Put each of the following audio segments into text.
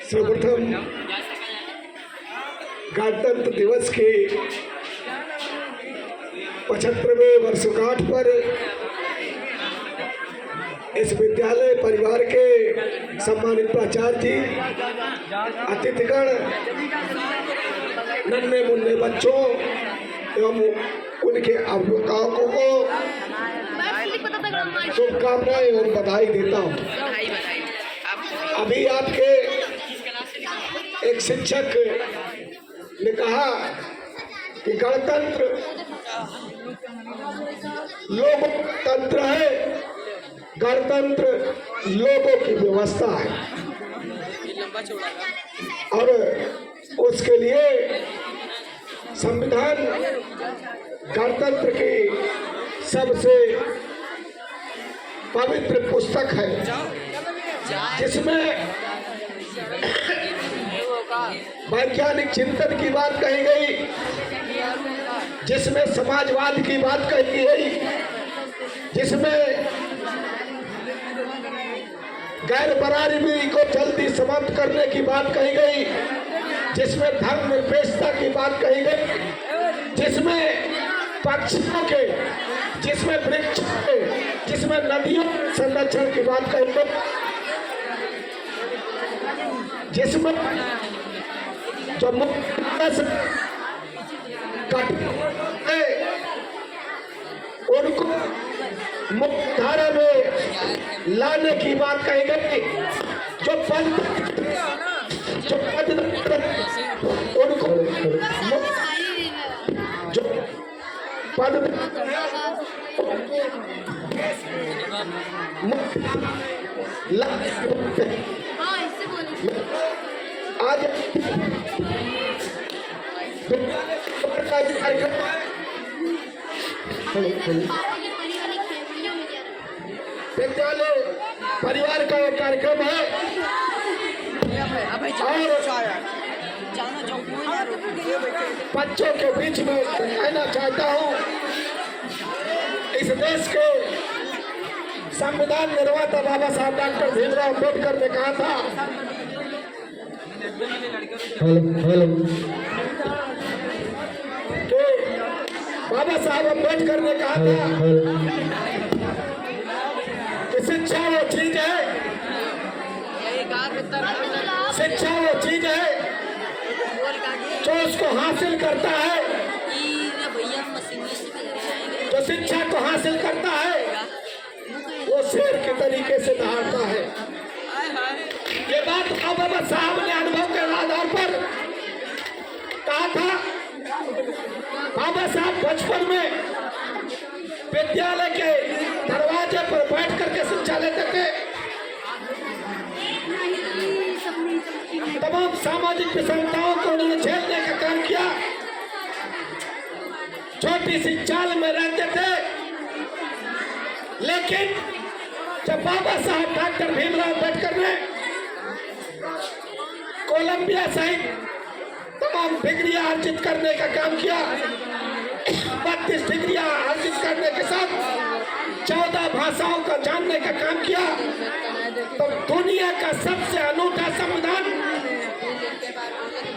सर्वप्रथम गणतंत्र दिवस के 75वें वर्षगांठ पर इस विद्यालय परिवार के सम्मानित प्राचार्य जी, अतिथिगण, नन्हे मुन्ने बच्चों एवं उनके अभिभावकों को शुभकामनाएं एवं बधाई देता हूँ। अभी आपके एक शिक्षक ने कहा कि गणतंत्र लोकतंत्र है, गणतंत्र लोगों की व्यवस्था है और उसके लिए संविधान गणतंत्र की सबसे पवित्र पुस्तक है, जिसमें वैज्ञानिक चिंतन की बात कही गई, जिसमें समाजवाद की बात कही गई, जिसमें गैर बराबरी को जल्दी समाप्त करने की बात कही गई, जिसमें धर्मनिरपेक्षता की बात कही गई, जिसमें पक्षियों के, जिसमें वृक्षों के, जिसमें नदियों के संरक्षण की बात कही गई, जिसमें जो उनको मुख्यधारा में लाने की बात कही गई, जो पद उनको जो पद आज विद्यालय परिवार का एक कार्यक्रम है और बच्चों के बीच में कहना चाहता हूँ, इस देश के संविधान निर्माता बाबा साहब डॉक्टर भीमराव अम्बेडकर ने कहा था, बाबा साहब अम्बेडकर ने कहा था कि शिक्षा वो चीज है, शिक्षा वो चीज है जो उसको हासिल करता है, जो शिक्षा को हासिल करता है वो शेर के तरीके से दहाड़ता है। ये बात बाबा साहब ने अनुभव के आधार पर कहा था। बाबा साहब बचपन में विद्यालय के दरवाजे पर बैठ करके शिक्षा लेते थे। तमाम सामाजिक विषमताओं को उन्होंने झेलने का काम किया। छोटी सी चाल में रहते थे, लेकिन जब बाबा साहब डॉक्टर भीमराव अम्बेडकर ने कोलंबिया सहित तमाम डिग्रियां अर्जित करने का काम किया, 32 डिग्रियां अर्जित करने के साथ 14 भाषाओं का जानने का काम किया, तो दुनिया का सबसे अनूठा संविधान,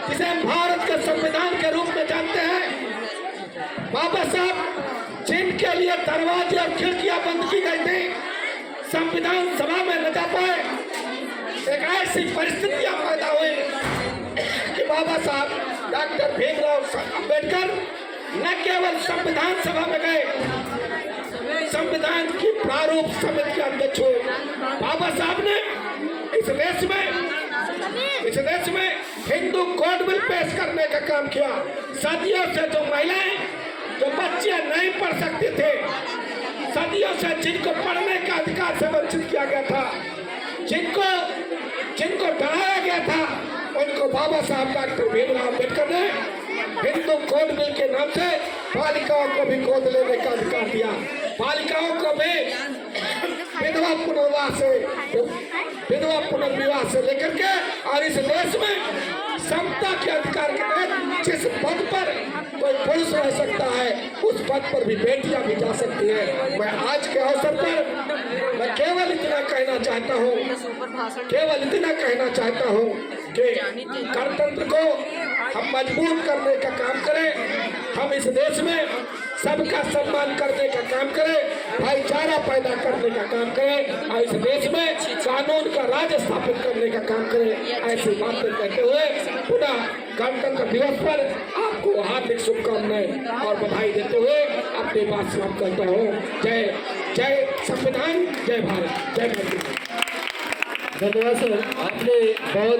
जिसे हम भारत के संविधान के रूप में जानते हैं, बाबा साहब जिनके लिए दरवाजे और खिड़कियां बंद की गई थी, संविधान सभा में न जा पाए, एक ऐसी परिस्थितियां पैदा हुई कि बाबा साहब डॉक्टर भीमराव अम्बेडकर न केवल संविधान सभा में गए, संविधान की प्रारूप समिति के अध्यक्ष हुए। बाबा साहब ने इस देश में हिंदू कोड बिल पेश करने का काम किया। सदियों से जो महिलाएं, जो बच्चे नहीं पढ़ सकते थे, सदियों से जिनको पढ़ने का अधिकार से वंचित किया गया था, जिनको डराया गया था, उनको बाबा साहब डॉक्टर भीमराव अम्बेडकर ने हिंदू कोड बिल के नाम से बालिकाओं को भी गोद लेने का अधिकार दिया। बालिकाओं को भी विधवा पुनर्विवाह से लेकर के, और इस देश में समता के अधिकार के तहत जिस पद पर कोई पुरुष रह सकता है, उस पद पर भी बेटियां भी जा सकती है। मैं आज के अवसर पर मैं केवल इतना कहना चाहता हूँ कि गणतंत्र को हम मजबूत करने का काम करें, हम इस देश में सबका सम्मान करने का काम करें, भाईचारा पैदा करने का काम करें और इस देश में कानून का राज स्थापित करने का काम करें। ऐसी बातें कहते हुए पुनः गणतंत्र दिवस पर आपको हार्दिक शुभकामनाएं और बधाई देते हुए अपनी बात समाप्त करता हूँ। जय जय संविधान, जय भारत, जय भारत। धन्यवाद सर, आपने बहुत